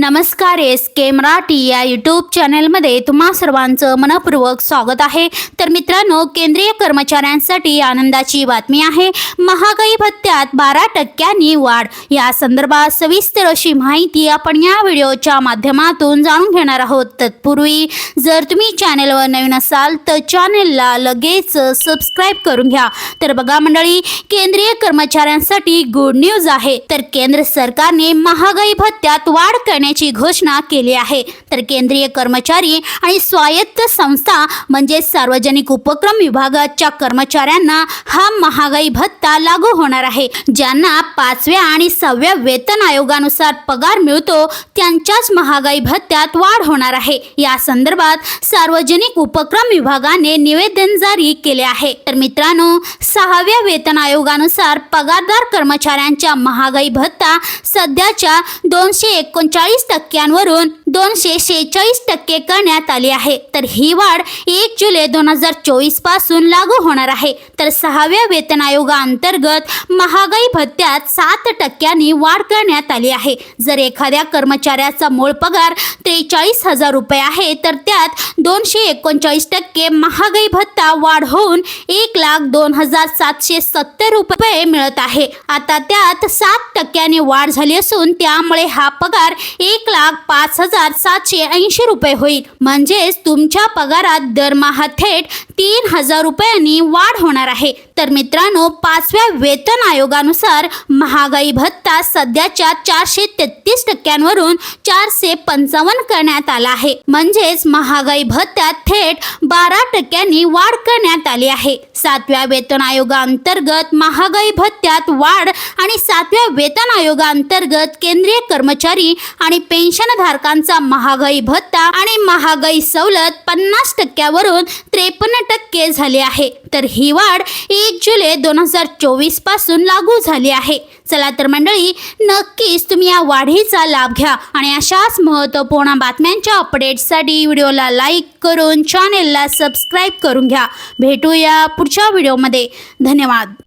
नमस्कार, SK मराठी या YouTube चॅनलमध्ये तुम्हा सर्वांचं मनपूर्वक स्वागत आहे। तर मित्रांनो, केंद्रीय कर्मचाऱ्यांसाठी आनंदाची बातमी आहे। महागाई भत्त्यात 12% वाढ। या संदर्भात सविस्तर अशी माहिती आपण या व्हिडिओच्या माध्यमातून जाणून घेणार आहोत। तत्पूर्वी जर तुम्ही चॅनलवर नवीन असाल तर चॅनलला लगेच सबस्क्राइब करून घ्या। तर बघा मंडळी, केंद्रीय कर्मचाऱ्यांसाठी गुड न्यूज आहे। तर केंद्र सरकारने महागाई भत्त्यात वाढ करण्याची घोषणा केली आहे। तर केंद्रीय कर्मचारी आणि स्वायत्त संस्था म्हणजे सार्वजनिक उपक्रम विभागाच्या कर्मचाऱ्यांना हा महागाई भत्ता लागू होणार आहे। ज्यांना 5व्या आणि 6व्या वेतन आयोगानुसार पगार मिळतो त्यांच्याच महागाई भत्त्यात वाढ होणार आहे। या संदर्भात सार्वजनिक उपक्रम विभागाने निवेदन जारी केले आहे। तर मित्रांनो, 6व्या वेतन आयोगानुसार पगारदार कर्मचाऱ्यांच्या महागाई भत्ता सध्याच्या 239% 246% करण्यात आली आहे। तर ही वाढ 1 जुलै 2024 पासून लागू होणार आहे। तर 6व्या वेतन आयोगाअंतर्गत महागाई भत्त्यात 7% वाढ करण्यात आली आहे। जर एखाद्या कर्मचाऱ्याचा मूळ पगार 43,000 रुपये आहे तर त्यात 239% महागाई भत्ता वाढ होऊन 1,02,770 रुपये मिळत आहे। आता त्यात 7% वाढ झाली असून त्यामुळे हा पगार 1,05,780 रुपये होईल। म्हणजेच तुमच्या पगारात दरमहा थेट 3,000 रुपयांनी वाढ होणार आहे। तर मित्रांनो, 5व्या वेतन आयोगानुसार महागाई भत्ता सध्याच्या 433% 455 करण्यात आला आहे। म्हणजेच महागाई भत्त्यात थेट 12% वाढ करण्यात आली आहे। 7व्या वेतन आयोगाअंतर्गत महागाई भत्त्यात वाढ आणि 7व्या वेतन आयोगाअंतर्गत केंद्रीय कर्मचारी आणि पेन्शनधारकांचा महागाई भत्ता आणि महागाई सवलत 50% 53% झाली आहे। तर ही वाढ 1 जुलै 2024 पासून लागू झाली आहे। चला तर मंडळी, नक्कीच तुम्ही या वाढीचा लाभ घ्या आणि अशाच महत्त्वपूर्ण बातम्यांच्या अपडेट्ससाठी व्हिडिओला लाईक करून चॅनेलला सबस्क्राइब करून घ्या। भेटूया पुढच्या व्हिडिओमध्ये। धन्यवाद।